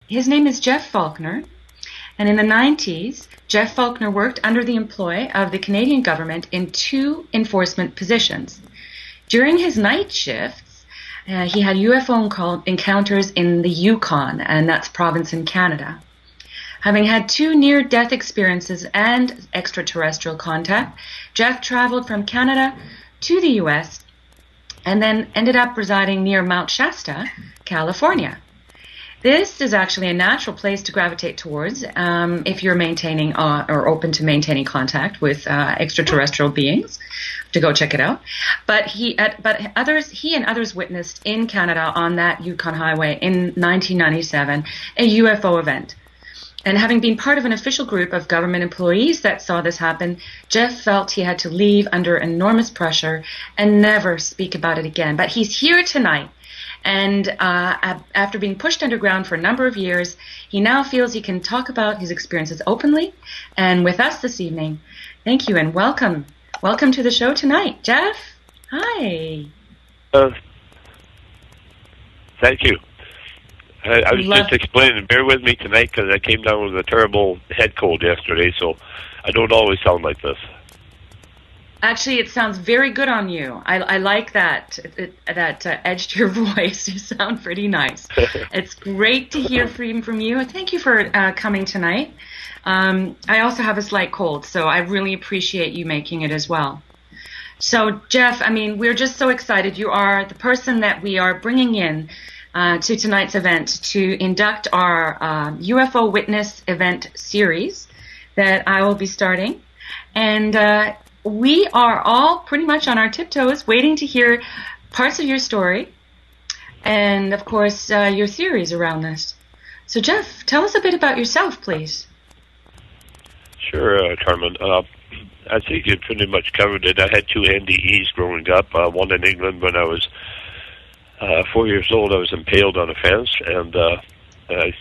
His name is Geoff Faulkner, and in the 90s, Geoff Faulkner worked under the employ of the Canadian government in two enforcement positions. During his night shifts, he had UFO encounters in the Yukon, and that's province in Canada. Having had two near-death experiences and extraterrestrial contact, Geoff traveled from Canada to the U.S. and then ended up residing near Mount Shasta, California. This is actually a natural place to gravitate towards if you're maintaining or open to maintaining contact with extraterrestrial beings. To go check it out. But he and others witnessed in Canada on that Yukon Highway in 1997 a UFO event. And having been part of an official group of government employees that saw this happen, Geoff felt he had to leave under enormous pressure and never speak about it again. But he's here tonight. And after being pushed underground for a number of years, he now feels he can talk about his experiences openly and with us this evening. Thank you and welcome. Welcome to the show tonight, Geoff. Hi. Thank you. I was just explaining, bear with me tonight because I came down with a terrible head cold yesterday, so I don't always sound like this. Actually, it sounds very good on you. I like that edge to your voice. You sound pretty nice. It's great to hear from you. Thank you for coming tonight. I also have a slight cold, so I really appreciate you making it as well. So, Geoff, I mean, we're just so excited. You are the person that we are bringing in to tonight's event to induct our UFO Witness event series that I will be starting. And we are all pretty much on our tiptoes waiting to hear parts of your story and, of course, your theories around this. So, Geoff, tell us a bit about yourself, please. Sure, Carmen. I think you pretty much covered it. I had two NDEs growing up, one in England when I was 4 years old. I was impaled on a fence, and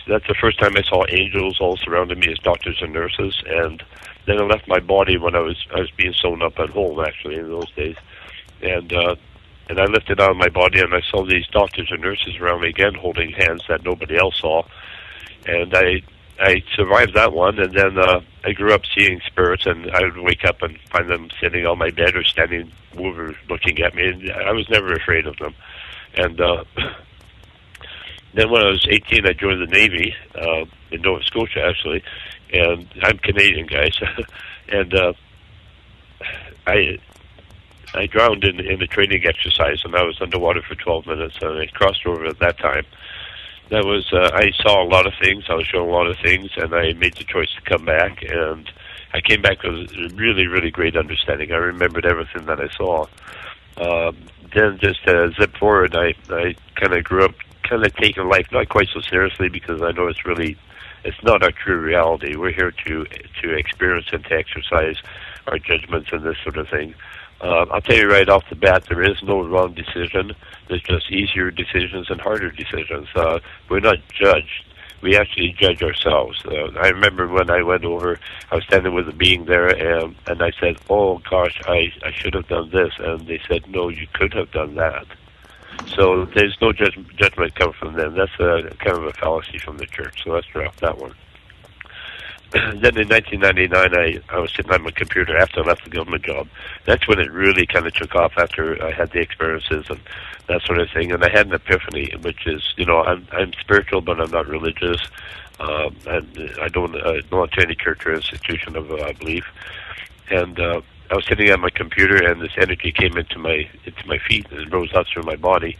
that's the first time I saw angels all surrounding me as doctors and nurses, and then I left my body when I was being sewn up at home, actually, in those days. And I lifted out of my body, and I saw these doctors and nurses around me again holding hands that nobody else saw. And I survived that one, and then I grew up seeing spirits, and I would wake up and find them sitting on my bed or standing over looking at me, and I was never afraid of them. And then when I was 18, I joined the Navy in Nova Scotia, actually, and I'm Canadian, guys. And I drowned in a training exercise, and I was underwater for 12 minutes, and I crossed over at that time. That was I saw a lot of things, I was shown a lot of things, and I made the choice to come back, and I came back with a really, really great understanding. I remembered everything that I saw. Then just zip forward, I kind of grew up kind of taking life not quite so seriously because I know it's not our true reality. We're here to experience and to exercise our judgments and this sort of thing. I'll tell you right off the bat, there is no wrong decision. There's just easier decisions and harder decisions. We're not judged. We actually judge ourselves. I remember when I went over, I was standing with a being there, and I said, oh, gosh, I should have done this. And they said, no, you could have done that. So there's no judgment come from them. That's kind of a fallacy from the church. So let's drop that one. Then in 1999, I was sitting on my computer after I left the government job. That's when it really kind of took off after I had the experiences and that sort of thing. And I had an epiphany, which is, I'm spiritual, but I'm not religious. And I don't belong to any church or institution of belief. And I was sitting on my computer, and this energy came into my feet and rose up through my body,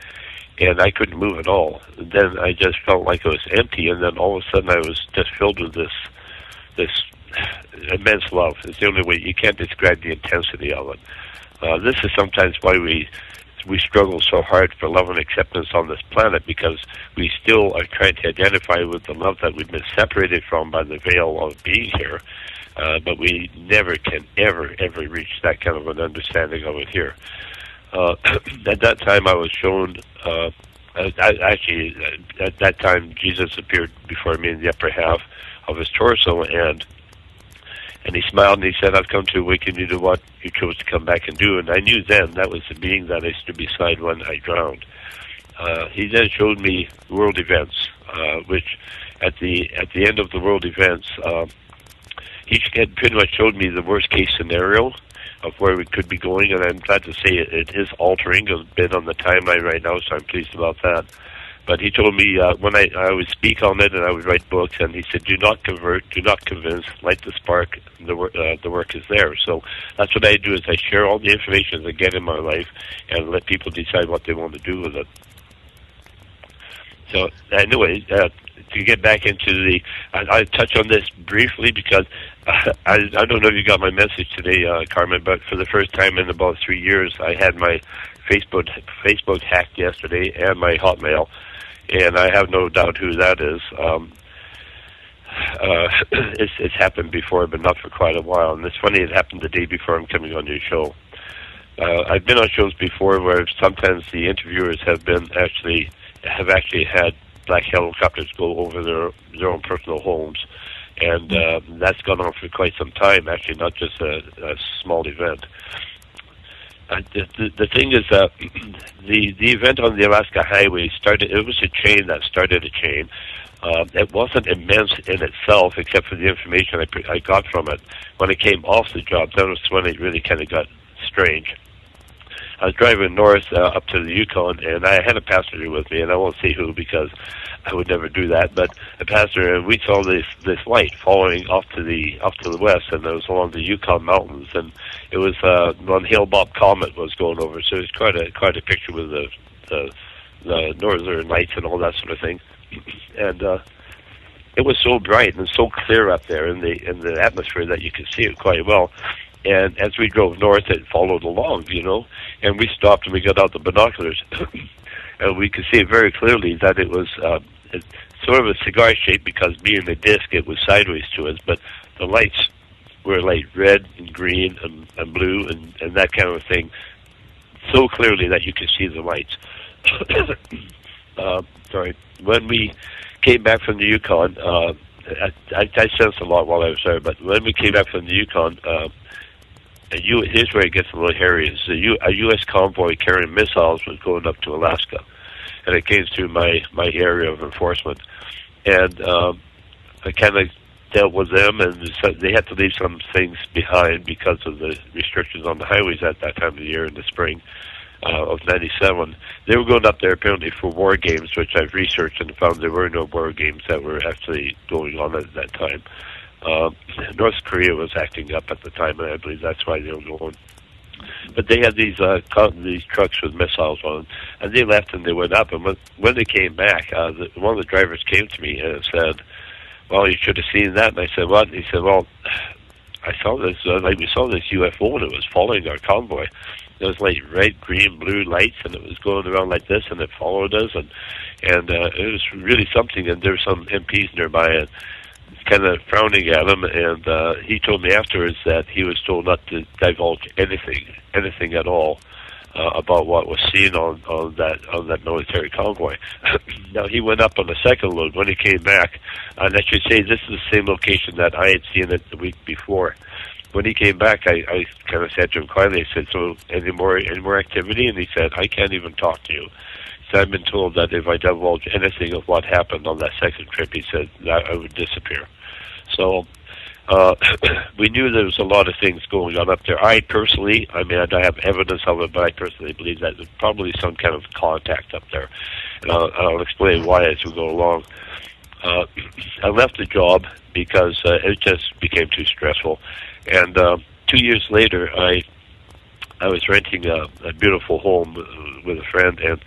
and I couldn't move at all. And then I just felt like I was empty, and then all of a sudden I was just filled with this immense love. It's the only way. You can't describe the intensity of it. This is sometimes why we struggle so hard for love and acceptance on this planet, because we still are trying to identify with the love that we've been separated from by the veil of being here. But we never can ever reach that kind of an understanding of it here. At that time, I was shown. Actually, at that time, Jesus appeared before me in the upper half of his torso, and he smiled and he said, "I've come to awaken you to what you chose to come back and do." And I knew then that was the being that I stood beside when I drowned. He then showed me world events, which at the end of the world events, he had pretty much showed me the worst case scenario of where we could be going, and I'm glad to say it is altering. It's been on the timeline right now, so I'm pleased about that. But he told me when I would speak on it and I would write books, and he said, do not convert, do not convince, light the spark, the work is there. So that's what I do, is I share all the information I get in my life and let people decide what they want to do with it. So anyway, to get back into the, I'll touch on this briefly because I don't know if you got my message today, Carmen, but for the first time in about 3 years, I had my Facebook hacked yesterday and my Hotmail, and I have no doubt who that is. It's happened before, but not for quite a while. And it's funny, it happened the day before I'm coming on your show. I've been on shows before where sometimes the interviewers have actually had black helicopters go over their own personal homes, and that's gone on for quite some time. Actually, not just a small event. The thing is that the event on the Alaska Highway started. It was a chain that started a chain. It wasn't immense in itself, except for the information I got from it. When it came off the job, that was when it really kind of got strange. I was driving north up to the Yukon, and I had a passenger with me, and I won't say who because I would never do that. But a passenger, and we saw this light following off to the west, and it was along the Yukon mountains, and it was when Hale-Bopp Comet was going over. So it was quite a picture with the northern lights and all that sort of thing, and it was so bright and so clear up there in the atmosphere that you could see it quite well. And as we drove north, it followed along, and we stopped and we got out the binoculars, and we could see very clearly that it was sort of a cigar shape because being a disc, it was sideways to us, but the lights were like red and green and blue and that kind of thing, so clearly that you could see the lights. Sorry. When we came back from the Yukon, I sensed a lot while I was there, but when we came back from the Yukon, here's where it gets a little hairy. A U.S. convoy carrying missiles was going up to Alaska, and it came through my area of enforcement. And I kind of dealt with them, and they had to leave some things behind because of the restrictions on the highways at that time of the year in the spring of '97. They were going up there apparently for war games, which I've researched and found there were no war games that were actually going on at that time. North Korea was acting up at the time, and I believe that's why they were going. But they had these trucks with missiles on them, and they left and they went up. And when they came back, one of the drivers came to me and said, "Well, you should have seen that." And I said, "What?" And he said, "Well, I saw this. We saw this UFO, and it was following our convoy. It was like red, green, blue lights, and it was going around like this, and it followed us, and it was really something." And there were some MPs nearby, and kind of frowning at him, and he told me afterwards that he was told not to divulge anything at all about what was seen on that military convoy. Now he went up on the second load when he came back, and I should say this is the same location that I had seen it the week before. When he came back, I kind of said to him quietly, I said, "So any more activity?" And he said, "I can't even talk to you." So I've been told that if I divulge anything of what happened on that second trip, he said that I would disappear. So we knew there was a lot of things going on up there. I personally, I have evidence of it, but I personally believe that there's probably some kind of contact up there. And I'll explain why as we go along. I left the job because it just became too stressful. And 2 years later, I was renting a beautiful home with a friend, and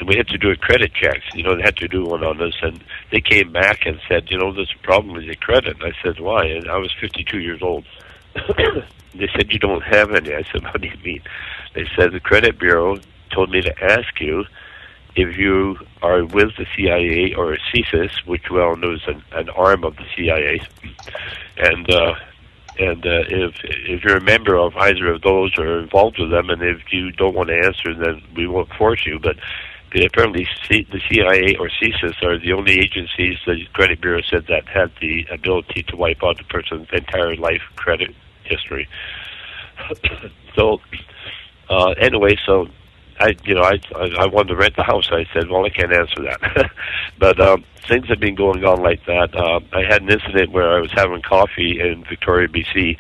we had to do a credit check. They had to do one on us, and they came back and said, "There's a problem with your credit." And I said, "Why?" And I was 52 years old. They said, "You don't have any." I said, "What do you mean?" They said, "The credit bureau told me to ask you if you are with the CIA or a CSIS, which we all know is an arm of the CIA, and if you're a member of either of those or involved with them, and if you don't want to answer, then we won't force you." But apparently the CIA or CSIS are the only agencies, the credit bureau said, that had the ability to wipe out the person's entire life credit history. So anyway, so I wanted to rent the house. I said, well, I can't answer that. But things have been going on like that. I had an incident where I was having coffee in Victoria, BC,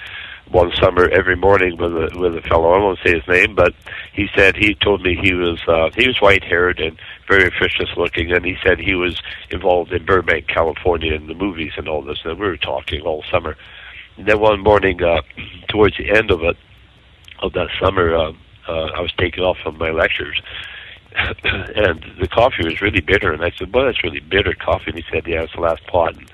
one summer every morning with a fellow. I won't say his name, but he told me he was white haired and very officious looking, and he said he was involved in Burbank, California, in the movies and all this. And we were talking all summer. And then one morning, towards the end of that summer, I was taken off from my lectures, and the coffee was really bitter. And I said, "Well, that's really bitter coffee." And he said, "Yeah, it's the last pot." And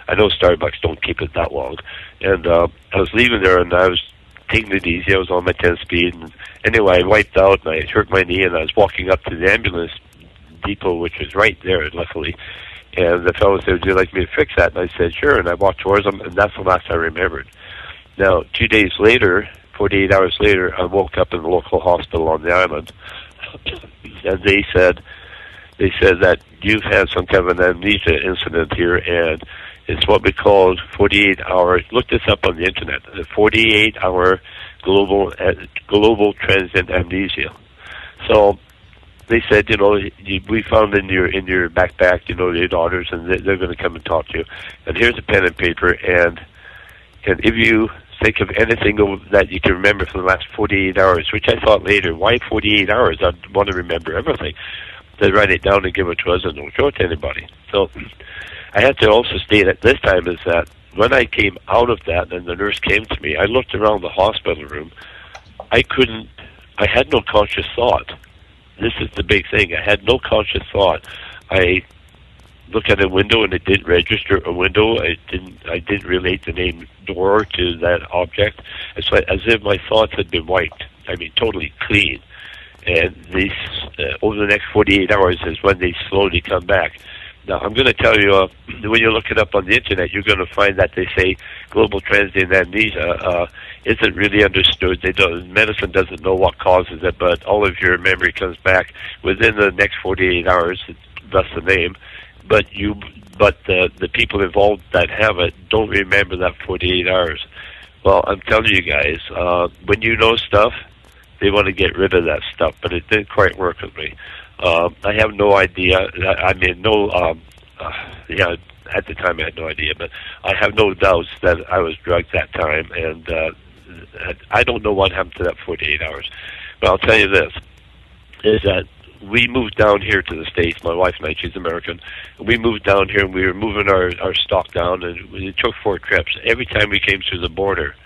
I know Starbucks don't keep it that long. And I was leaving there, and I was taking it easy. I was on my 10-speed. And anyway, I wiped out, and I hurt my knee, and I was walking up to the ambulance depot, which was right there, luckily. And the fellow said, "Would you like me to fix that?" And I said, "Sure." And I walked towards him, and that's the last I remembered. Now, 2 days later, 48 hours later, I woke up in the local hospital on the island, and they said that you've had some kind of an amnesia incident here, and it's what we call 48-hour. Look this up on the internet. The 48-hour global transient amnesia. So they said, we found in your backpack, your daughters, and they're going to come and talk to you. And here's a pen and paper, and if you think of anything that you can remember from the last 48 hours, which I thought later, why 48 hours? I'd want to remember everything. They write it down and give it to us and don't show it to anybody. So I had to also state at this time is that when I came out of that and the nurse came to me, I looked around the hospital room. I had no conscious thought. This is the big thing. I had no conscious thought. I looked at a window and it didn't register a window. I didn't relate the name door to that object. It's like as if my thoughts had been wiped. I mean, totally clean. And these over the next 48 hours is when they slowly come back. Now, I'm going to tell you, when you look it up on the internet, you're going to find that they say global transient amnesia isn't really understood. Medicine doesn't know what causes it, but all of your memory comes back within the next 48 hours. That's the name. But the people involved that have it don't remember that 48 hours. Well, I'm telling you guys, when you know stuff, they want to get rid of that stuff, but it didn't quite work with me. I have no idea. At the time I had no idea, but I have no doubts that I was drugged that time, and I don't know what happened to that 48 hours. But I'll tell you this, is that we moved down here to the States, my wife and I, she's American. We moved down here, and we were moving our stock down, and it took 4 trips. Every time we came through the border,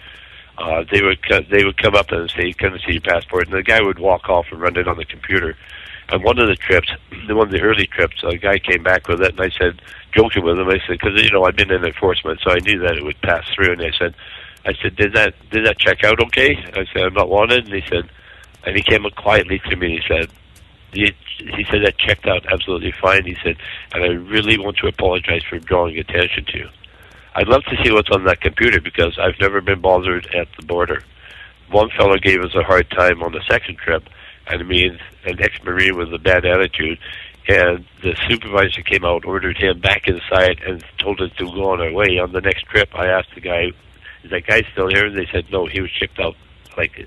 they would come up and say, "Can I see your passport?" And the guy would walk off and run it on the computer. And one of the trips, one of the early trips, a guy came back with it, and I said, joking with him, I said, because I'd been in enforcement, so I knew that it would pass through. And I said, did that check out okay? I said, "I'm not wanted." And he said, and he came up quietly to me. And he said that checked out absolutely fine. He said, and I really want to apologize for drawing attention to you. I'd love to see what's on that computer because I've never been bothered at the border. One fellow gave us a hard time on the second trip. I mean, an ex-Marine with a bad attitude, and the supervisor came out, ordered him back inside, and told us to go on our way. On the next trip, I asked the guy, "Is that guy still here?" And they said, "No, he was shipped out,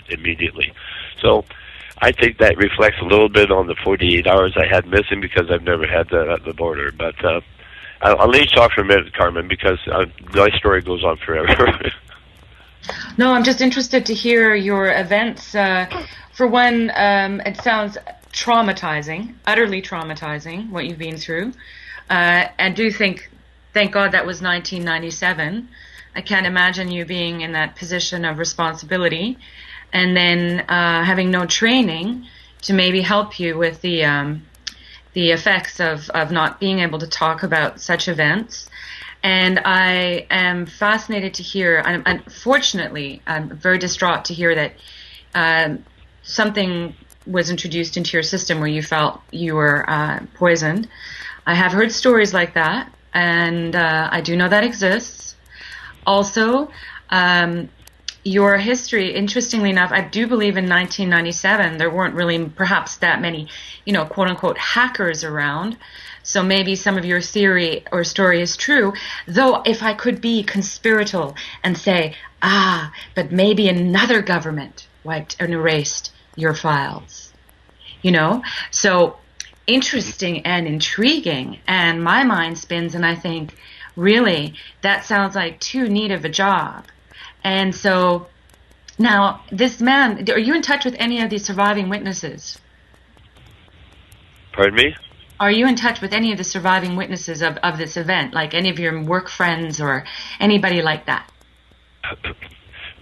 immediately." So I think that reflects a little bit on the 48 hours I had missing because I've never had that at the border. But I'll let you talk for a minute, Carmen, because my story goes on forever. No, I'm just interested to hear your events. For one, it sounds traumatizing, utterly traumatizing, what you've been through. And do think, thank God that was 1997. I can't imagine you being in that position of responsibility and then having no training to maybe help you with the effects of not being able to talk about such events. And I am fascinated to hear, and unfortunately, I'm very distraught to hear that something was introduced into your system where you felt you were poisoned. I have heard stories like that, and I do know that exists. Also, your history, interestingly enough, I do believe in 1997 there weren't really perhaps that many, quote-unquote hackers around. So maybe some of your theory or story is true, though if I could be conspiratorial and say, but maybe another government wiped and erased your files. you know? So interesting and intriguing. And my mind spins and I think, really, that sounds like too neat of a job. And so now this man, are you in touch with any of these surviving witnesses? Pardon me? Are you in touch with any of the surviving witnesses of this event, like any of your work friends or anybody like that?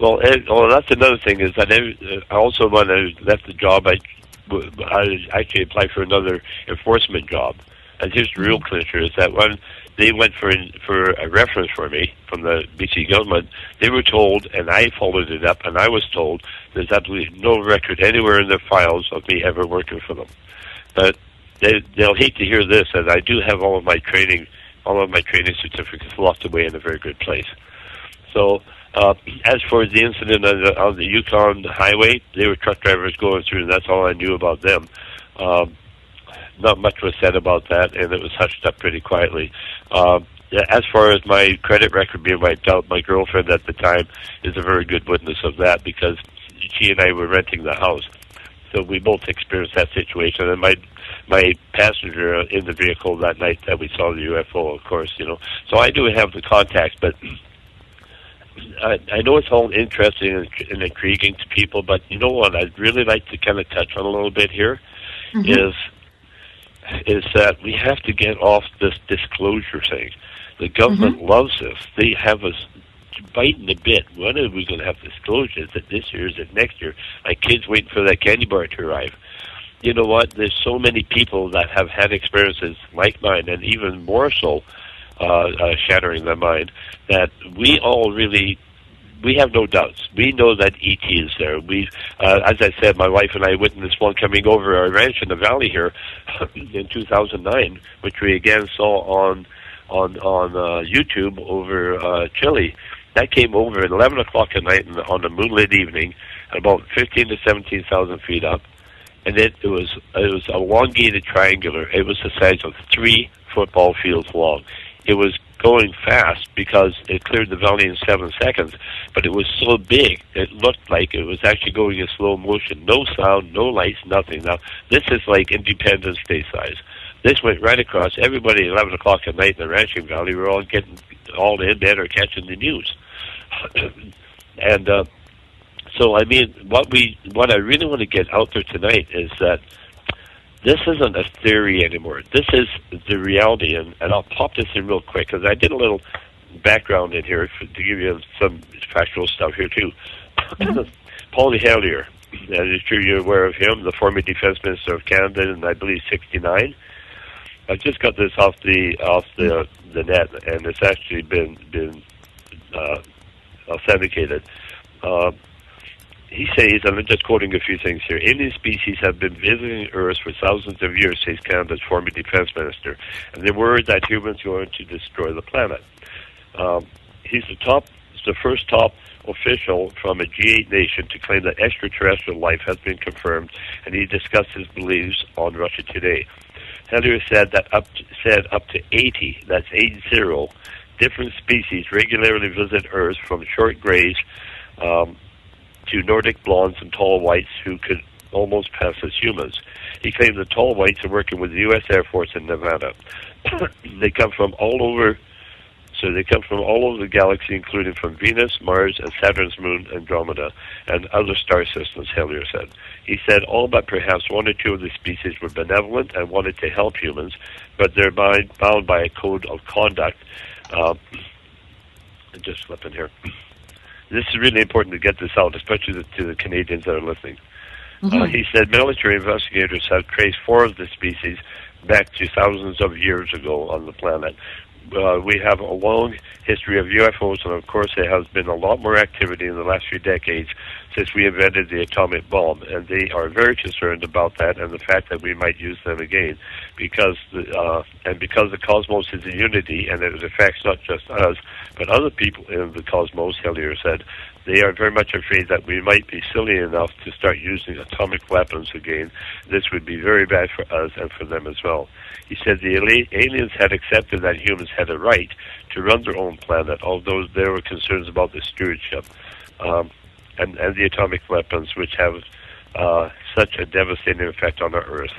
Well, that's another thing is that I also, when I left the job, I actually applied for another enforcement job. And here's the real clincher is that when they went for a reference for me from the BC government, they were told, and I followed it up, and I was told there's absolutely no record anywhere in their files of me ever working for them. But they'll hate to hear this, and I do have all of my training certificates locked away in a very good place. So, as for the incident on the Yukon highway, they were truck drivers going through, and that's all I knew about them. Not much was said about that, and it was hushed up pretty quietly. As far as my credit record being wiped out, my girlfriend at the time is a very good witness of that because she and I were renting the house. So we both experienced that situation, and my passenger in the vehicle that night that we saw the UFO, of course, So I do have the contacts, but I know it's all interesting and intriguing to people, but you know what I'd really like to kind of touch on a little bit here is that we have to get off this disclosure thing. The government loves this. They have us biting the bit. When are we going to have disclosure? Is it this year? Is it next year? My kid's waiting for that candy bar to arrive. You know what? There's so many people that have had experiences like mine, and even more so, shattering than mine, that we all really, we have no doubts. We know that ET is there. As I said, my wife and I witnessed one coming over our ranch in the valley here in 2009, which we again saw on YouTube over Chile. That came over at 11 o'clock at night on a moonlit evening, about 15 to 17,000 feet up, and it was elongated triangular. It was the size of 3 football fields long. It was going fast because it cleared the valley in 7 seconds, but it was so big, it looked like it was actually going in slow motion. No sound, no lights, nothing. Now, this is like Independence Day size. This went right across. Everybody at 11 o'clock at night in the ranching valley were all getting all in dead or catching the news. And so, I mean, what I really want to get out there tonight is that this isn't a theory anymore. This is the reality, and I'll pop this in real quick, because I did a little background in here to give you some factual stuff here, too. Paul Hellyer, and I'm sure you're aware of him, the former Defense Minister of Canada in, I believe, 1969. I just got this off the net, and it's actually been authenticated. He says, and I'm just quoting a few things here, alien species have been visiting Earth for thousands of years, says Canada's former defense minister, and they're worried that humans are going to destroy the planet. He's the first top official from a G8 nation to claim that extraterrestrial life has been confirmed, and he discussed his beliefs on Russia Today. Hellyer said that up to 80, that's 80, different species regularly visit Earth, from short grays to Nordic blondes and tall whites who could almost pass as humans. He claims the tall whites are working with the U.S. Air Force in Nevada. They come from all over the galaxy, including from Venus, Mars, and Saturn's moon, Andromeda, and other star systems, Hellyer said. He said all but perhaps 1 or 2 of the species were benevolent and wanted to help humans, but they're bound by a code of conduct. Just flipping here. This is really important to get this out, especially to the Canadians that are listening. He said military investigators have traced 4 of the species back to thousands of years ago on the planet. We have a long history of UFOs, and of course there has been a lot more activity in the last few decades since we invented the atomic bomb, and they are very concerned about that and the fact that we might use them again, because the cosmos is a unity, and it affects not just us but other people in the cosmos. Hellyer said they are very much afraid that we might be silly enough to start using atomic weapons again. This would be very bad for us and for them as well. He said the aliens had accepted that humans had a right to run their own planet, although there were concerns about the stewardship and the atomic weapons, which have such a devastating effect on our Earth.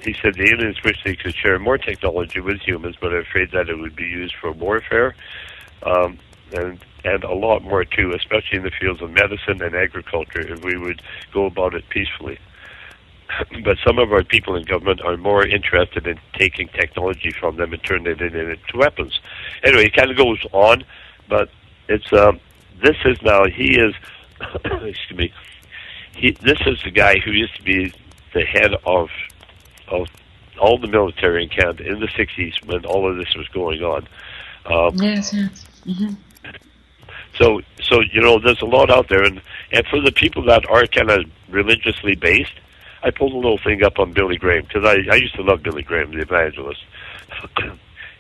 He said the aliens wish they could share more technology with humans, but are afraid that it would be used for warfare, and a lot more too, especially in the fields of medicine and agriculture, if we would go about it peacefully. But some of our people in government are more interested in taking technology from them and turning it into weapons. Anyway, it kind of goes on, but it's this is now he is excuse me. This is the guy who used to be the head of all the military in Canada in the 60s when all of this was going on. Yes. Mm-hmm. So there's a lot out there, and for the people that are kind of religiously based, I pulled a little thing up on Billy Graham, because I used to love Billy Graham, the evangelist.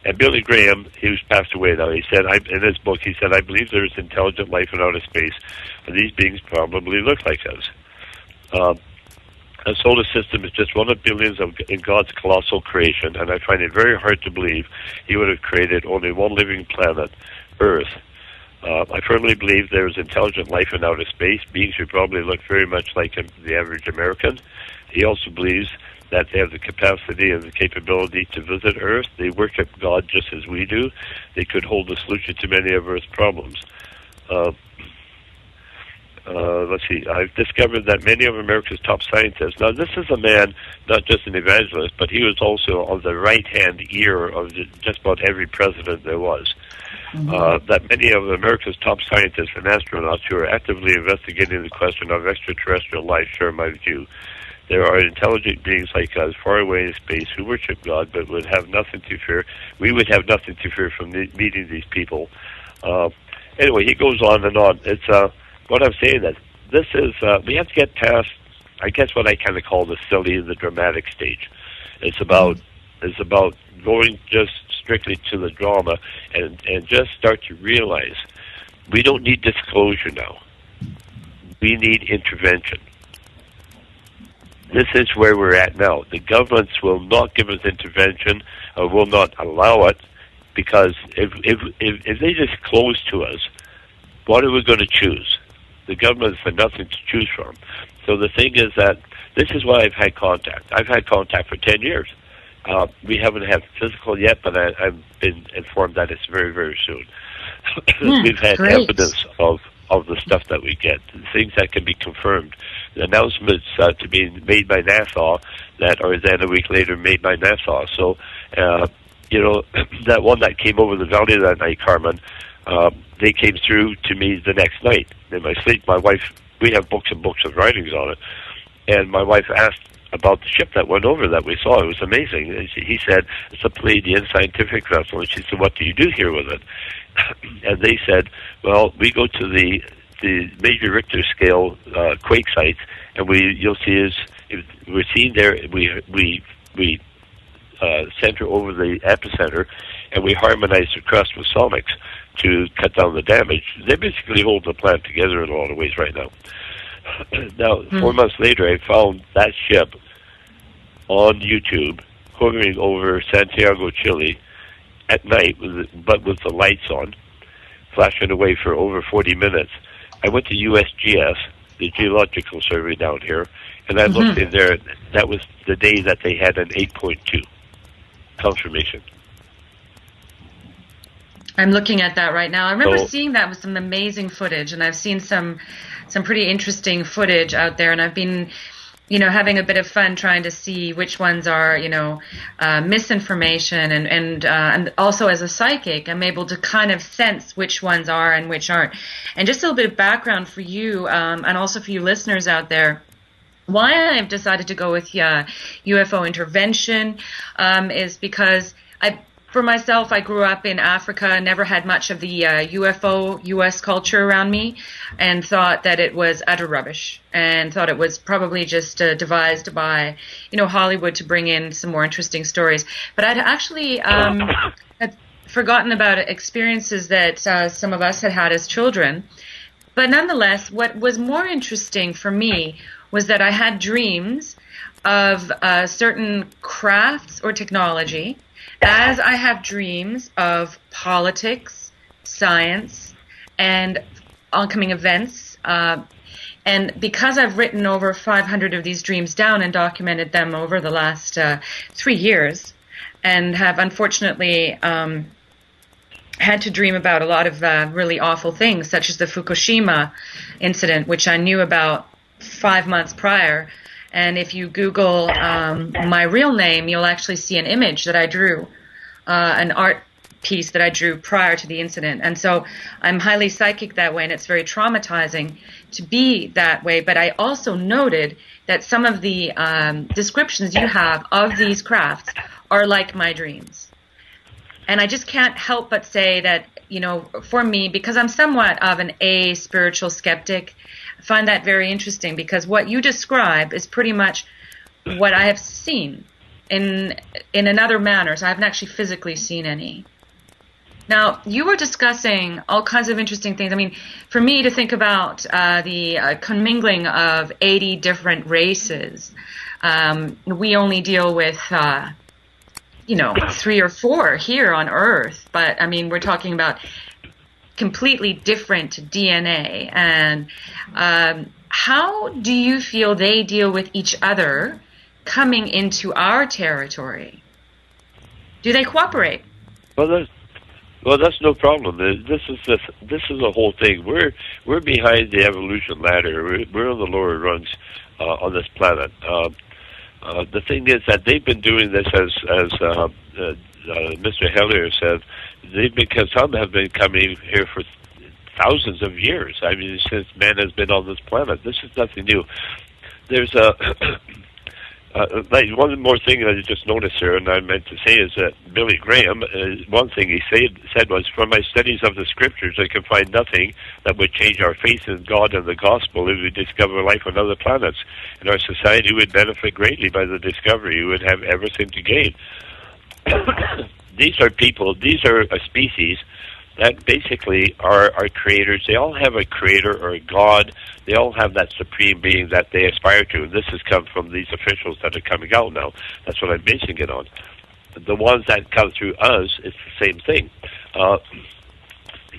And Billy Graham, who's passed away now, he said, in his book, he said, I believe there is intelligent life in outer space, and these beings probably look like us. A solar system is just one of billions in God's colossal creation, and I find it very hard to believe he would have created only one living planet, Earth. I firmly believe there is intelligent life in outer space, beings who probably look very much like the average American. He also believes that they have the capacity and the capability to visit Earth. They worship God just as we do. They could hold the solution to many of Earth's problems. Let's see. I've discovered that many of America's top scientists. Now, this is a man, not just an evangelist, but he was also on the right-hand ear of just about every president there was. That many of America's top scientists and astronauts who are actively investigating the question of extraterrestrial life share my view. There are intelligent beings like us far away in space who worship God, but would have nothing to fear. We would have nothing to fear from meeting these people. Anyway, he goes on and on. It's what I'm saying is this is we have to get past, I guess, what I kind of call the silly and the dramatic stage. It's about going just strictly to the drama and just start to realize we don't need disclosure now. We need intervention. This is where we're at now. The governments will not give us intervention or will not allow it, because if they just close to us, what are we going to choose? The governments have nothing to choose from. So the thing is that this is why I've had contact. I've had contact for 10 years. We haven't had physical yet, but I've been informed that it's very, very soon. We've had evidence of the stuff that we get, things that can be confirmed. The announcements to be made by NASA that are then a week later made by NASA. So, that one that came over the valley that night, Carmen, they came through to me the next night. In my sleep, my wife, we have books and books of writings on it, and my wife asked about the ship that went over that we saw. It was amazing. And he said, it's a Palladian scientific vessel. And she said, what do you do here with it? And they said, well, we go to the major Richter scale quake sites, and you'll see is we're seeing there, we center over the epicenter, and we harmonize the crust with sonics to cut down the damage. They basically hold the plant together in a lot of ways right now. Now, 4 months later, I found that ship on YouTube hovering over Santiago, Chile, at night, but with the lights on, flashing away for over 40 minutes. I went to USGS, the Geological Survey down here, and I looked in there. That was the day that they had an 8.2 confirmation. I'm looking at that right now. I remember seeing that with some amazing footage, and I've seen some pretty interesting footage out there, and I've been, having a bit of fun trying to see which ones are, misinformation, and also as a psychic, I'm able to kind of sense which ones are and which aren't. And just a little bit of background for you, and also for you listeners out there. Why I've decided to go with UFO intervention is because for myself, I grew up in Africa, never had much of the UFO U.S. culture around me, and thought that it was utter rubbish, and thought it was probably just devised by, Hollywood to bring in some more interesting stories. But I'd actually had forgotten about experiences that some of us had as children. But nonetheless, what was more interesting for me was that I had dreams of certain crafts or technology, as I have dreams of politics, science, and oncoming events. And And because I've written over 500 of these dreams down and documented them over the last 3 years, and have unfortunately had to dream about a lot of really awful things, such as the Fukushima incident, which I knew about 5 months prior. And if you Google my real name, you'll actually see an image that I drew, an art piece that I drew prior to the incident. And so I'm highly psychic that way, and it's very traumatizing to be that way. But I also noted that some of the descriptions you have of these crafts are like my dreams. And I just can't help but say that, for me, because I'm somewhat of an spiritual skeptic, I find that very interesting, because what you describe is pretty much what I have seen in another manner. So I haven't actually physically seen any. Now, you were discussing all kinds of interesting things. I mean, for me to think about the commingling of 80 different races, we only deal with, 3 or 4 here on Earth. But, I mean, we're talking about completely different DNA. And how do you feel they deal with each other coming into our territory? Do they cooperate? Well, that's no problem. This is the whole thing. We're behind the evolution ladder. We're on the lower rungs on this planet. The thing is that they've been doing this as Mr. Hellier said. Some have been coming here for thousands of years. I mean, since man has been on this planet. This is nothing new. There's one more thing that I just noticed here, and I meant to say, is that Billy Graham, one thing he said was, from my studies of the scriptures, I can find nothing that would change our faith in God and the gospel if we discover life on other planets. And our society would benefit greatly by the discovery. We would have everything to gain. These are people, these are a species that basically are creators. They all have a creator or a God. They all have that supreme being that they aspire to. And this has come from these officials that are coming out now. That's what I'm basing it on. The ones that come through us, it's the same thing.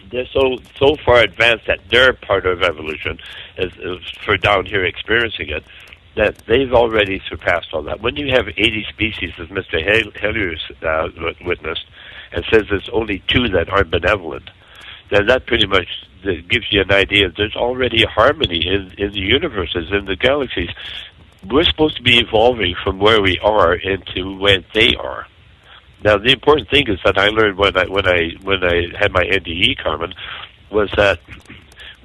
They're so far advanced that their part of evolution is for down here experiencing it, that they've already surpassed all that. When you have 80 species, as Mr. Hellier witnessed, and says there's only 2 that aren't benevolent, then that pretty much gives you an idea. There's already a harmony in the universes, in the galaxies. We're supposed to be evolving from where we are into where they are. Now, the important thing is that I learned when I had my NDE, Carmen, was that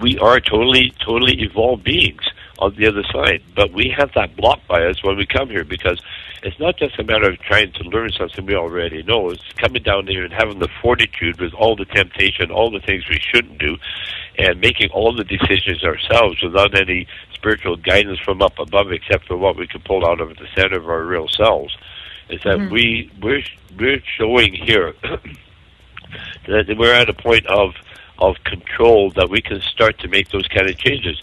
we are totally evolved beings on the other side, but we have that blocked by us when we come here, because it's not just a matter of trying to learn something we already know. It's coming down here and having the fortitude with all the temptation, all the things we shouldn't do, and making all the decisions ourselves without any spiritual guidance from up above, except for what we can pull out of the center of our real selves. Is that we're showing here that we're at a point of control that we can start to make those kind of changes.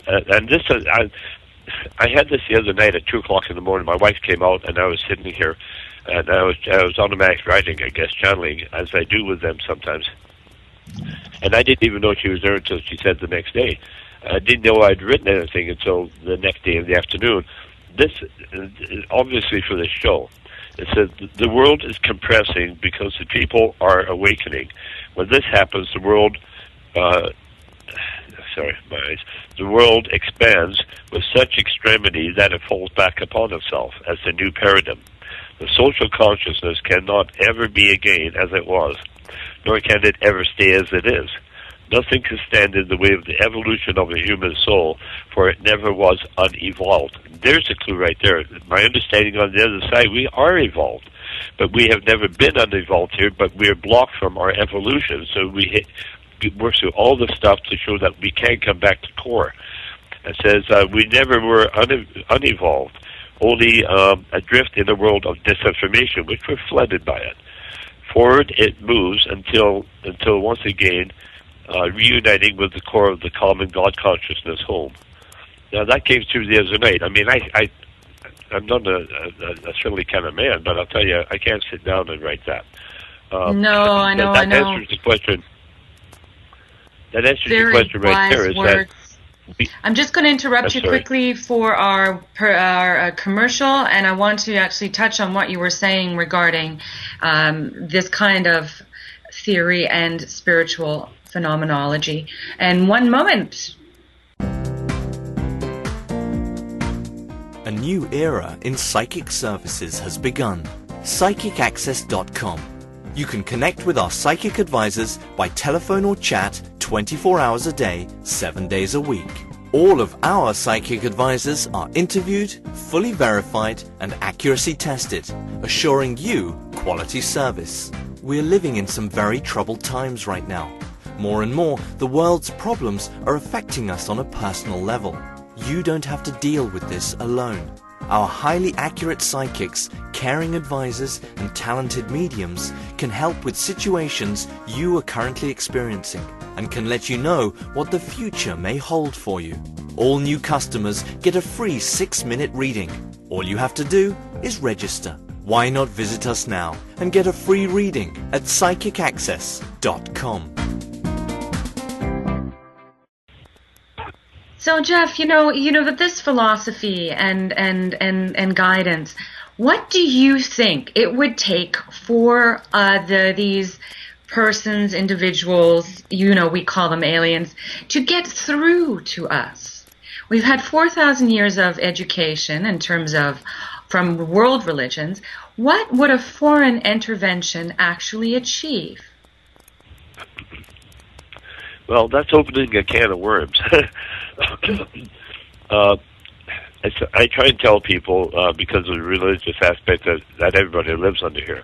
And this is, I had this the other night at 2:00 in the morning. My wife came out, and I was sitting here, and I was automatic writing, I guess, channeling, as I do with them sometimes. And I didn't even know she was there until she said the next day. I didn't know I'd written anything until the next day in the afternoon. This is obviously for the show. It says the world is compressing because the people are awakening. When this happens, the world the world expands with such extremity that it falls back upon itself as the new paradigm. The social consciousness cannot ever be again as it was, nor can it ever stay as it is. Nothing can stand in the way of the evolution of a human soul, for it never was unevolved. There's a clue right there. My understanding on the other side, we are evolved, but we have never been unevolved here, but we are blocked from our evolution, so we work through all the stuff to show that we can come back to core. It says we never were unevolved, only adrift in a world of disinformation, which we're flooded by it. Forward it moves until once again reuniting with the core of the common God consciousness home. Now that came through the other night. I mean, I'm not a silly kind of man, but I'll tell you, I can't sit down and write that. I know. That answers the question. That answers your question right there. Is that I'm just going to interrupt you sorry. quickly for our commercial, and I want to actually touch on what you were saying regarding this kind of theory and spiritual phenomenology. And one moment. A new era in psychic services has begun. PsychicAccess.com. You can connect with our psychic advisors by telephone or chat 24 hours a day, 7 days a week. All of our psychic advisors are interviewed, fully verified, and accuracy tested, assuring you quality service. We're living in some very troubled times right now. More and more, the world's problems are affecting us on a personal level. You don't have to deal with this alone. Our highly accurate psychics, caring advisors, and talented mediums can help with situations you are currently experiencing and can let you know what the future may hold for you. All new customers get a free 6-minute reading. All you have to do is register. Why not visit us now and get a free reading at PsychicAccess.com. So, Geoff, with this philosophy and guidance, what do you think it would take for these persons, individuals, we call them aliens, to get through to us? We've had 4,000 years of education in terms of from world religions. What would a foreign intervention actually achieve? Well, that's opening a can of worms. I try and tell people, because of the religious aspect that everybody lives under here,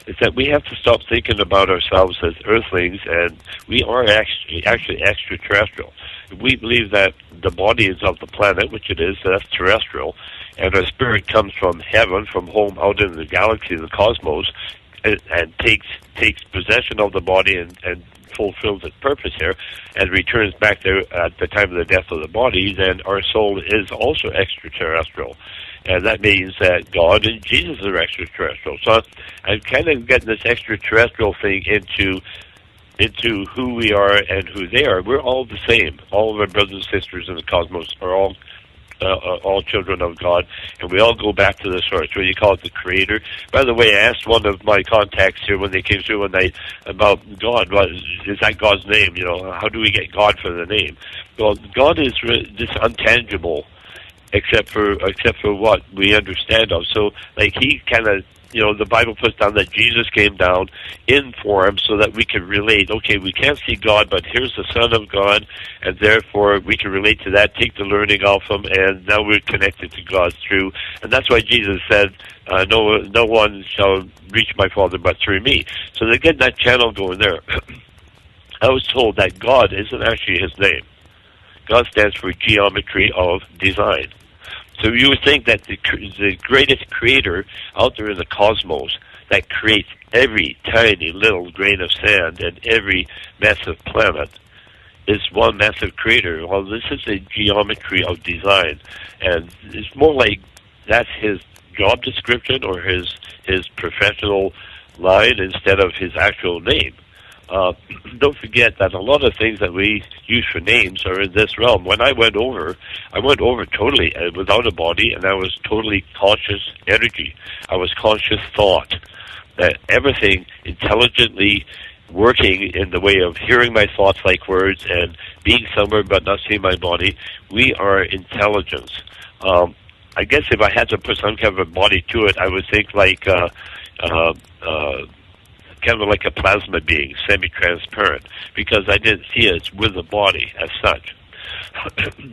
is that we have to stop thinking about ourselves as earthlings, and we are actually extraterrestrial. We believe that the body is of the planet, which it is, so that's terrestrial, and our spirit comes from heaven, from home out in the galaxy, the cosmos, and takes possession of the body and fulfills its purpose here and returns back there at the time of the death of the body, then our soul is also extraterrestrial. And that means that God and Jesus are extraterrestrial. So I'm kind of getting this extraterrestrial thing into who we are and who they are. We're all the same. All of our brothers and sisters in the cosmos are all children of God, and we all go back to the source. What you call it, the Creator. By the way, I asked one of my contacts here when they came through one night about God. Is that God's name? How do we get God for the name? Well, God is this untangible, except for what we understand of. So, he kind of, the Bible puts down that Jesus came down in form so that we can relate. Okay, we can't see God, but here's the Son of God, and therefore we can relate to that, take the learning off Him, and now we're connected to God through. And that's why Jesus said, no one shall reach my Father but through me. So they get that channel going there. I was told that God isn't actually His name. God stands for geometry of design. So you would think that the greatest creator out there in the cosmos that creates every tiny little grain of sand and every massive planet is one massive creator. Well, this is a geometry of design, and it's more like that's his job description or his professional line instead of his actual name. Don't forget that a lot of things that we use for names are in this realm. When I went over totally without a body, and I was totally conscious energy. I was conscious thought. That everything intelligently working in the way of hearing my thoughts like words and being somewhere but not seeing my body. We are intelligence. I guess if I had to put some kind of a body to it, I would think kind of like a plasma being, semi-transparent, because I didn't see it with the body as such.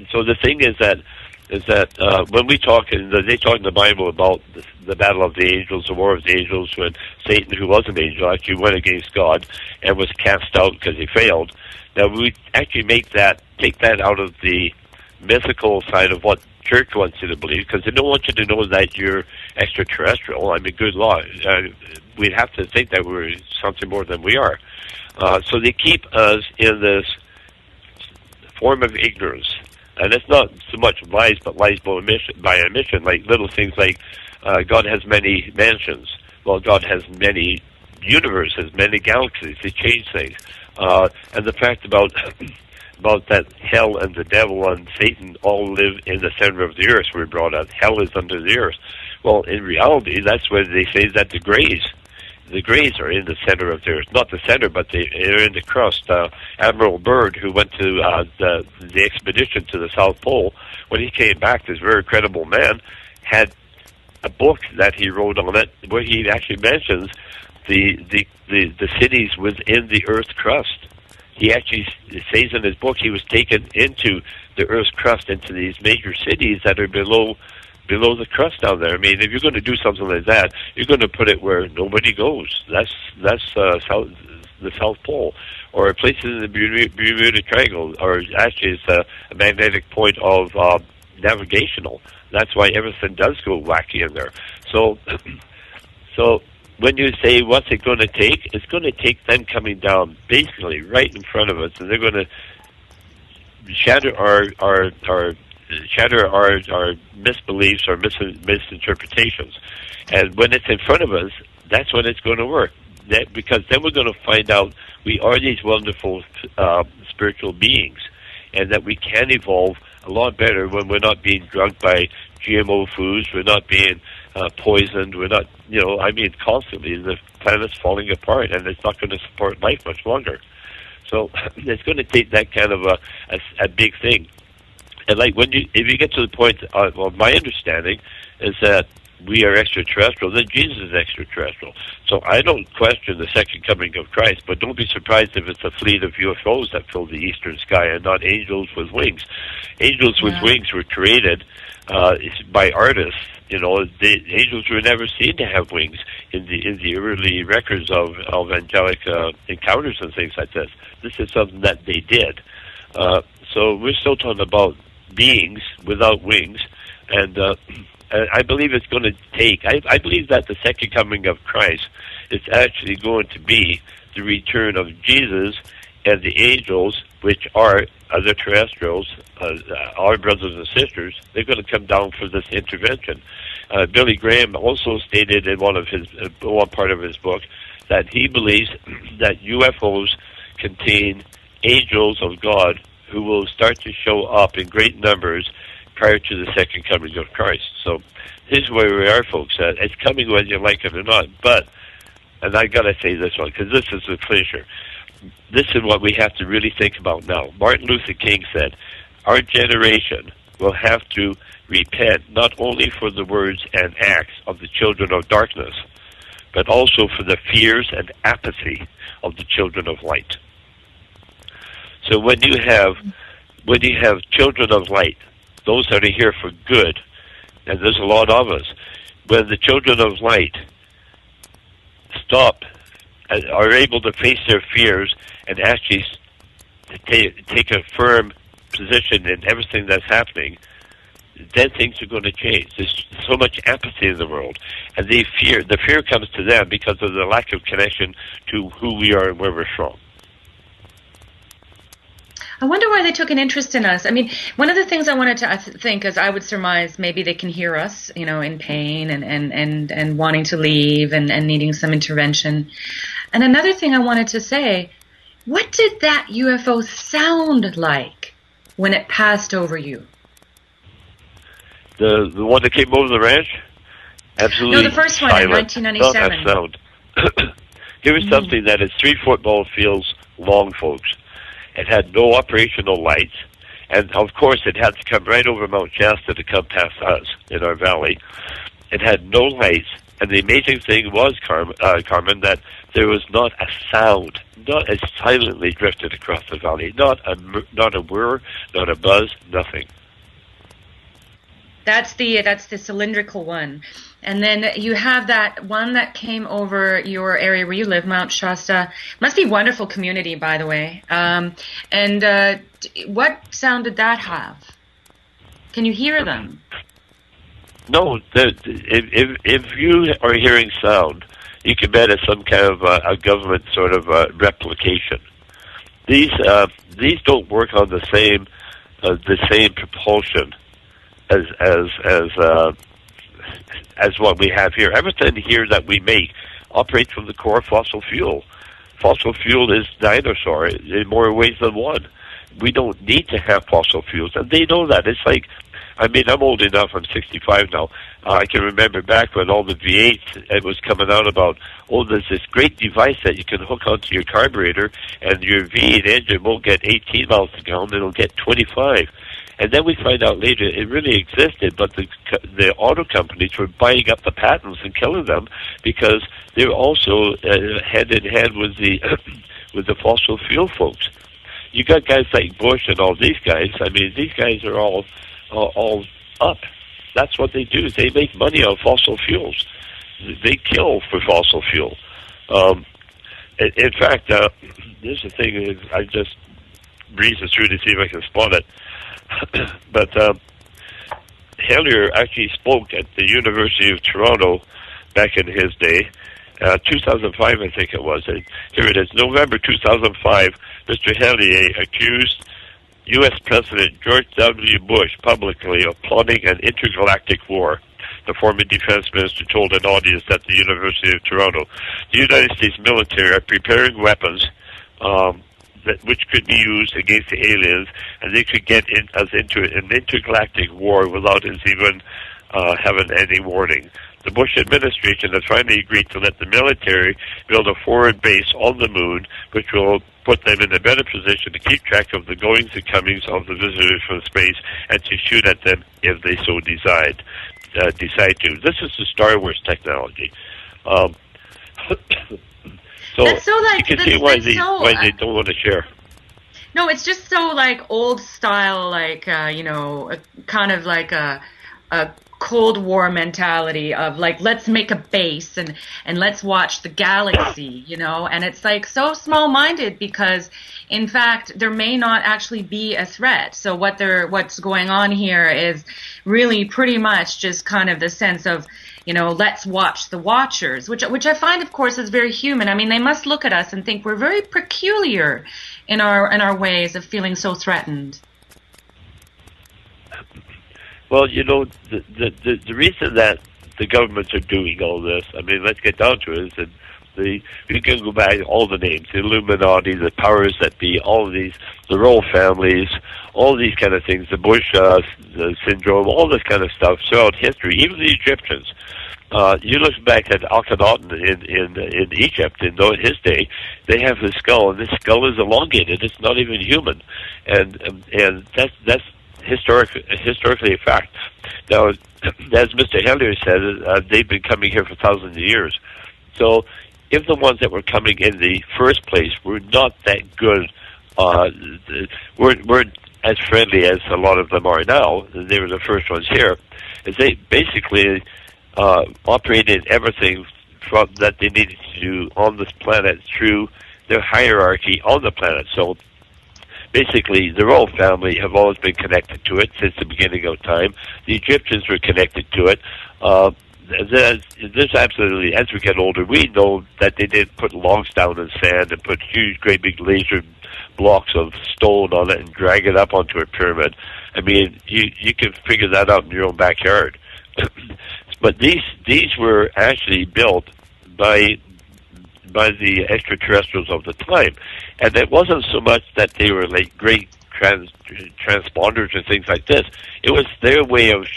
So the thing is that when we talk, they talk in the Bible about the battle of the angels, the war of the angels, when Satan, who was an angel, actually went against God and was cast out because he failed. Now we actually take that out of the mythical side of what Church wants you to believe, because they don't want you to know that you're extraterrestrial. I mean, good Lord, we'd have to think that we're something more than we are. So they keep us in this form of ignorance. And it's not so much lies, but lies by omission, like little things like God has many mansions. Well, God has many universes, many galaxies. They change things. And the fact about about that hell and the devil and Satan all live in the center of the earth. We're brought up. Hell is under the earth. Well, in reality, that's where they say that the grays are in the center of the earth. Not the center, but they're in the crust. Admiral Byrd, who went to the expedition to the South Pole, when he came back, this very credible man, had a book that he wrote on it where he actually mentions the cities within the Earth's crust. He actually says in his book he was taken into the Earth's crust, into these major cities that are below the crust down there. I mean, if you're going to do something like that, you're going to put it where nobody goes. That's the South Pole, or places in the Bermuda Triangle, or actually it's a magnetic point of navigational. That's why everything does go wacky in there. So when you say what's it going to take, it's going to take them coming down basically right in front of us, and they're going to shatter our misbeliefs or misinterpretations. And when it's in front of us, that's when it's going to work. Because then we're going to find out we are these wonderful spiritual beings, and that we can evolve a lot better when we're not being drugged by GMO foods, we're not being poisoned, we're not, constantly the planet's falling apart, and it's not going to support life much longer. So it's going to take that kind of a big thing. And like if you get to the point, my understanding is that we are extraterrestrial, then Jesus is extraterrestrial. So I don't question the second coming of Christ, but don't be surprised if it's a fleet of UFOs that fill the eastern sky and not angels with wings. Angels with wings were created by artists. The angels were never seen to have wings in the early records of angelic encounters and things like this. This is something that they did. So we're still talking about beings without wings, and I believe it's going to take. I believe that the second coming of Christ is actually going to be the return of Jesus and the angels, which are other terrestrials, our brothers and sisters. They're going to come down for this intervention. Billy Graham also stated in one part of his book that he believes that UFOs contain angels of God who will start to show up in great numbers prior to the second coming of Christ. So this is where we are, folks. It's coming whether you like it or not. But, and I got to say this one, because this is the clincher. This is what we have to really think about now. Martin Luther King said, our generation will have to repent not only for the words and acts of the children of darkness, but also for the fears and apathy of the children of light. So when you have children of light, those that are here for good, and there's a lot of us, when the children of light stop, are able to face their fears and actually take a firm position in everything that's happening, then things are going to change. There's so much apathy in the world, and the fear comes to them because of the lack of connection to who we are and where we're from. I wonder why they took an interest in us. I mean, one of the things I wanted to think is I would surmise maybe they can hear us, in pain and wanting to leave and needing some intervention. And another thing I wanted to say, what did that UFO sound like when it passed over you? The one that came over the ranch? Absolutely. No, the first one silent. in 1997. Not that sound. Here is something that is 3 football fields long, folks. It had no operational lights, and of course it had to come right over Mount Shasta to come past us in our valley. It had no lights, and the amazing thing was, Carmen, that there was not a sound. Not as silently drifted across the valley. Not a whir, not a buzz, nothing. That's the cylindrical one. And then you have that one that came over your area where you live, Mount Shasta. Must be a wonderful community, by the way. And what sound did that have? Can you hear them? No. If you are hearing sound, you can bet it's some kind of a government sort of replication. These don't work on the same propulsion as what we have here. Everything here that we make operates from the core fossil fuel. Fossil fuel is dinosaur in more ways than one. we don't need to have fossil fuels, and they know that. It's like, I mean, I'm old enough. I'm 65 now. I can remember back when all the V8s, it was coming out about, oh, there's this great device that you can hook onto your carburetor, and your V8 engine won't get 18 miles per gallon, it'll get 25. And then we find out later it really existed, but the auto companies were buying up the patents and killing them because they're also hand in hand with the with the fossil fuel folks. You got guys like Bush and all these guys. I mean, these guys are all up. That's what they do. They make money on fossil fuels. They kill for fossil fuel. In fact, there's a thing I just breezing through to see if I can spot it. But Hellier actually spoke at the University of Toronto back in his day, 2005, I think it was. And here it is, November 2005. Mr. Hellier accused U.S. President George W. Bush publicly of plotting an intergalactic war. The former defense minister told an audience at the University of Toronto, the United States military are preparing weapons which could be used against the aliens, and they could get us into an intergalactic war without us even having any warning. The Bush administration has finally agreed to let the military build a forward base on the moon, which will put them in a better position to keep track of the goings and comings of the visitors from space and to shoot at them if they so decide to. This is the Star Wars technology. So, that's so like, you can see why they don't want to share. No, it's just so like old style, like kind of like a Cold War mentality of like, let's make a base and let's watch the galaxy, and it's like so small-minded because in fact there may not actually be a threat. So what's going on here is really pretty much just kind of the sense of, let's watch the watchers, which I find, of course, is very human. I mean, they must look at us and think we're very peculiar in our ways of feeling so threatened. Well, the reason that the governments are doing all this, I mean, let's get down to it, is that we can go back all the names, the Illuminati, the powers that be, all of these, the royal families, all these kind of things, the Bush the syndrome, all this kind of stuff throughout history, even the Egyptians. You look back at Akhenaten in Egypt in his day, they have his skull, and this skull is elongated. It's not even human, and that's historically a fact. Now, as Mr. Hellier said, they've been coming here for thousands of years. So, if the ones that were coming in the first place were not that good, weren't as friendly as a lot of them are now, they were the first ones here, is they basically operated everything that they needed to do on this planet through their hierarchy on the planet. So basically, the royal family have always been connected to it since the beginning of time. The Egyptians were connected to it. There's absolutely, as we get older, we know that they did put logs down in sand and put huge, great big laser blocks of stone on it and drag it up onto a pyramid. I mean, you can figure that out in your own backyard. But these were actually built by the extraterrestrials of the time, and it wasn't so much that they were like great transponders and things like this. It was their way of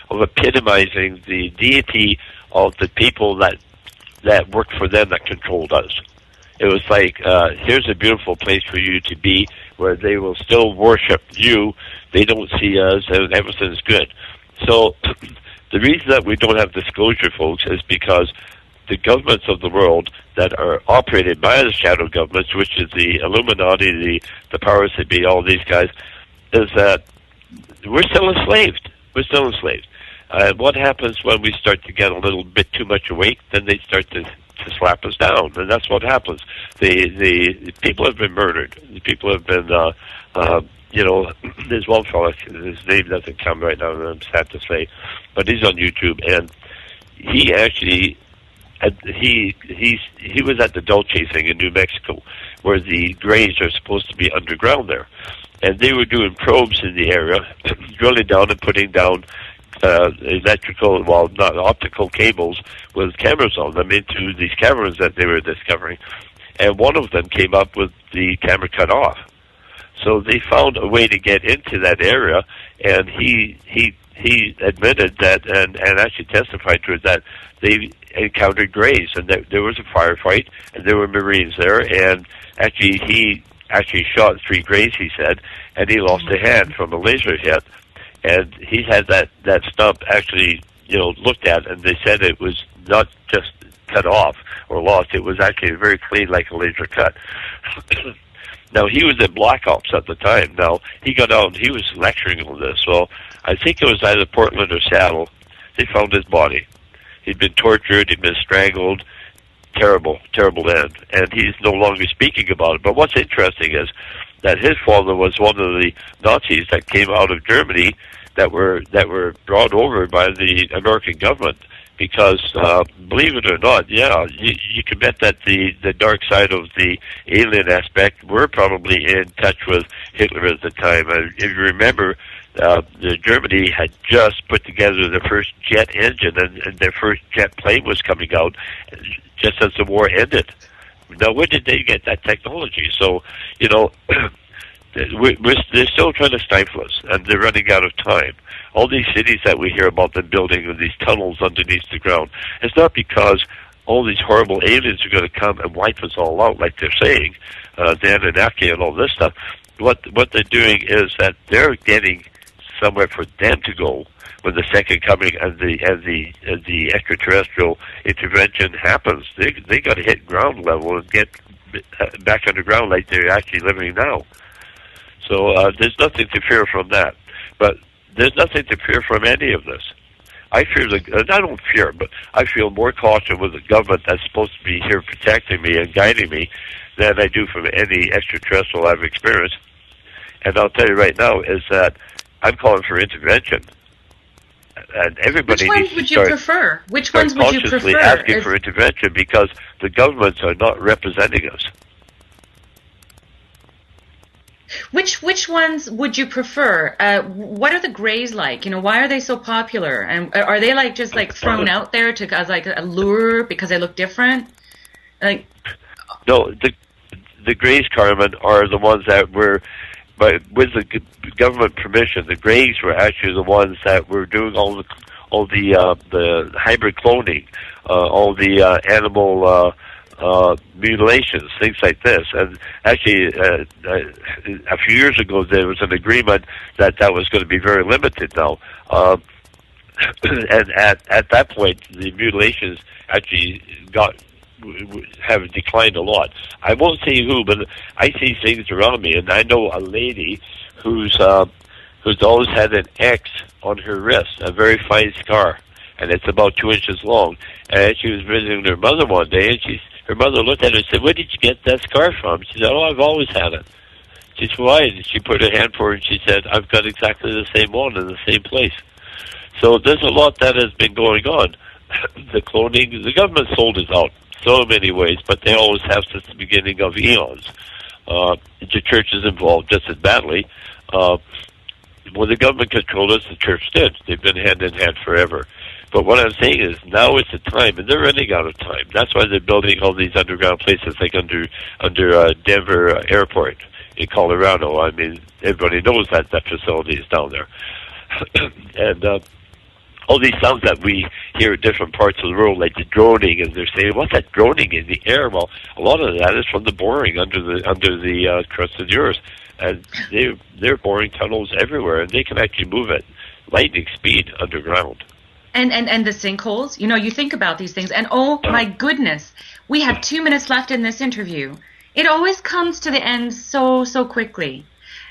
epitomizing the deity of the people that worked for them, that controlled us. It was like, here's a beautiful place for you to be, where they will still worship you. They don't see us, and everything's good. So the reason that we don't have disclosure, folks, is because the governments of the world that are operated by the shadow governments, which is the Illuminati, the powers that be, all these guys, is that we're still enslaved. We're still enslaved. What happens when we start to get a little bit too much awake? Then they start to slap us down, and that's what happens. The people have been murdered. The people have been, there's one fellow, his name doesn't come right now, and I'm sad to say, but he's on YouTube, and he actually, he was at the Dulce thing in New Mexico, where the graves are supposed to be underground there, and they were doing probes in the area, drilling down and putting down not optical cables with cameras on them into these caverns that they were discovering, and one of them came up with the camera cut off. So they found a way to get into that area, and he admitted that, and actually testified to it, that they encountered Greys, and that there was a firefight, and there were Marines there, and actually he shot 3 Greys, he said, and he lost a hand from a laser hit, and he had that stump actually, looked at, and they said it was not just cut off or lost, it was actually very clean, like a laser cut. Now, he was in Black Ops at the time. Now, he got out and he was lecturing on this. Well, I think it was either Portland or Seattle. They found his body. He'd been tortured, he'd been strangled. Terrible, terrible end. And he's no longer speaking about it. But what's interesting is that his father was one of the Nazis that came out of Germany that were brought over by the American government. Because, believe it or not, you can bet that the dark side of the alien aspect were probably in touch with Hitler at the time. If you remember, Germany had just put together the first jet engine, and their first jet plane was coming out just as the war ended. Now, where did they get that technology? So, they're still trying to stifle us, and they're running out of time. All these cities that we hear about them building and these tunnels underneath the ground, it's not because all these horrible aliens are going to come and wipe us all out, like they're saying, the Anunnaki and all this stuff. What they're doing is that they're getting somewhere for them to go when the second coming and the extraterrestrial intervention happens. They got to hit ground level and get back underground like they're actually living now. So there's nothing to fear from that. But there's nothing to fear from any of this. I don't fear, but I feel more caution with the government that's supposed to be here protecting me and guiding me than I do from any extraterrestrial I've experienced. And I'll tell you right now is that I'm calling for intervention. And everybody needs to start prefer? Which ones would you prefer? Consciously asking for intervention because the governments are not representing us. Which ones would you prefer? What are the Greys like? Why are they so popular? And are they just thrown out there to as a lure because they look different? No, the Greys, Carmen, are the ones that were, but with the government permission, the Greys were actually the ones that were doing all the hybrid cloning, all the animal mutilations, things like this. And actually, a few years ago, there was an agreement that was going to be very limited now. And at that point, the mutilations actually have declined a lot. I won't say who, but I see things around me, and I know a lady who's always had an X on her wrist, a very fine scar, and it's about 2 inches long. And she was visiting her mother one day, and her mother looked at her and said, "Where did you get that scar from?" She said, "Oh, I've always had it." She said, "Why?" And she put her hand for it, and she said, "I've got exactly the same one in the same place." So there's a lot that has been going on. The cloning, the government sold us out so many ways, but they always have since the beginning of eons. The church is involved just as badly. When the government controlled us, the church did. They've been hand in hand forever. But what I'm saying is now is the time, and they're running out of time. That's why they're building all these underground places, like under Denver Airport in Colorado. I mean, everybody knows that facility is down there. And all these sounds that we hear in different parts of the world, like the droning, and they're saying, "What's that droning in the air?" Well, a lot of that is from the boring under the crust of the earth, and they're boring tunnels everywhere, and they can actually move at lightning speed underground. And the sinkholes, you think about these things, and oh my goodness, we have 2 minutes left in this interview. It always comes to the end so quickly,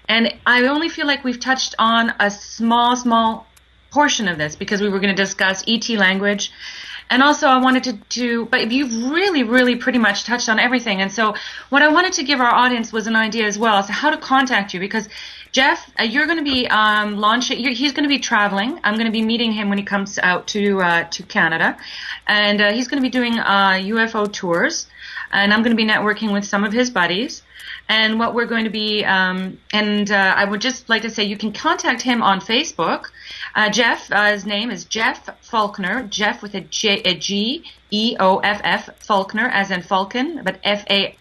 and I only feel like we've touched on a small portion of this because we were going to discuss ET language, and also I wanted to but you've really pretty much touched on everything. And so what I wanted to give our audience was an idea as well as to how to contact you, because Geoff, you're going to be launching. He's going to be traveling. I'm going to be meeting him when he comes out to Canada, and he's going to be doing UFO tours, and I'm going to be networking with some of his buddies. And what we're going to be, I would just like to say you can contact him on Facebook. Geoff, his name is Geoff Faulkner. Geoff with a Geoff, Faulkner, as in Falcon, but Faulkner.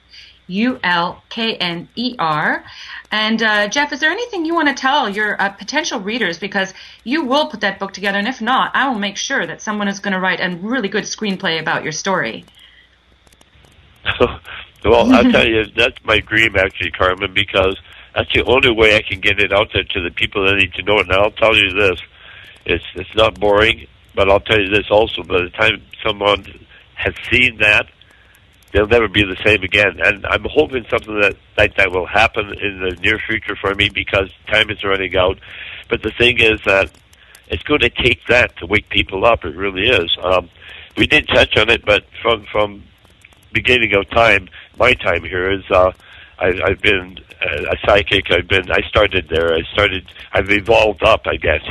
And Geoff, is there anything you want to tell your potential readers? Because you will put that book together, and if not, I will make sure that someone is going to write a really good screenplay about your story. Well, I'll tell you, that's my dream, actually, Carmen, because that's the only way I can get it out there to the people that need to know it. And I'll tell you this, it's not boring, but I'll tell you this also, by the time someone has seen that, they'll never be the same again. And I'm hoping something like that will happen in the near future for me, because time is running out. But the thing is that it's going to take that to wake people up. It really is. We did touch on it, but from beginning of time, my time here is I've been a psychic. I started there. I've evolved up, I guess.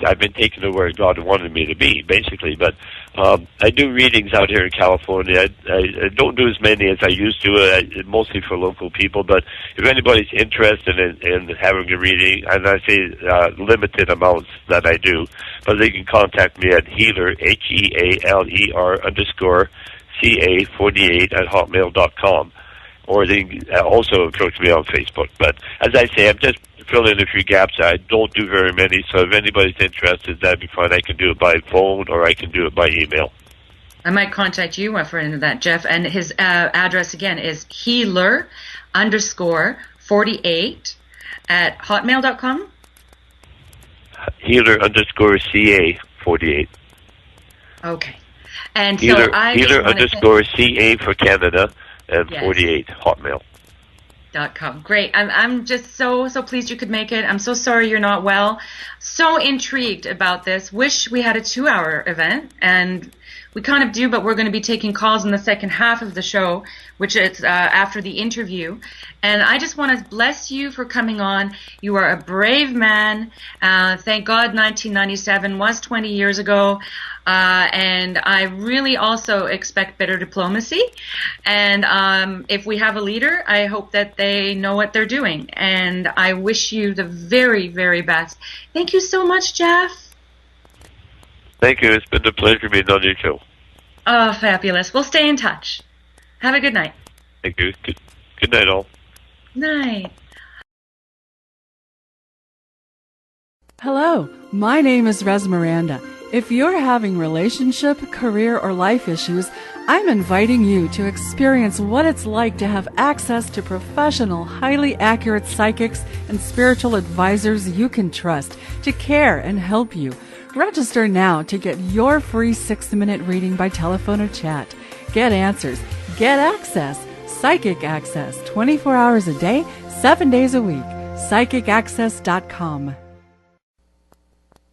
I've been taken to where God wanted me to be, basically. But I do readings out here in California. I don't do as many as I used to, mostly for local people. But if anybody's interested in having a reading, and I say limited amounts that I do, but they can contact me at healer, HEALER _CA48 at hotmail.com. Or they can also approach me on Facebook. But as I say, I'm just filling in a few gaps. I don't do very many, so if anybody's interested, that'd be fine. I can do it by phone or I can do it by email. I might contact you for into that, Geoff. And his address again is healer _48 at hotmail.com. Healer _CA48. Okay. And healer, so I healer _CA for Canada. And yes. 48 hotmail.com. Great. I'm just so pleased you could make it. I'm so sorry you're not well. So intrigued about this. Wish we had a 2-hour event, and we kind of do, but we're going to be taking calls in the second half of the show, which is after the interview. And I just want to bless you for coming on. You are a brave man. Thank God 1997 was 20 years ago. And I really also expect better diplomacy. And if we have a leader, I hope that they know what they're doing. And I wish you the very, very best. Thank you so much, Geoff. Thank you. It's been a pleasure being on your show. Oh, fabulous. We'll stay in touch. Have a good night. Thank you. Good night, all. Night. Hello, my name is Res Miranda. If you're having relationship, career, or life issues, I'm inviting you to experience what it's like to have access to professional, highly accurate psychics and spiritual advisors you can trust to care and help you. Register now to get your free 6-minute reading by telephone or chat. Get answers. Get access. Psychic access. 24 hours a day, 7 days a week. PsychicAccess.com.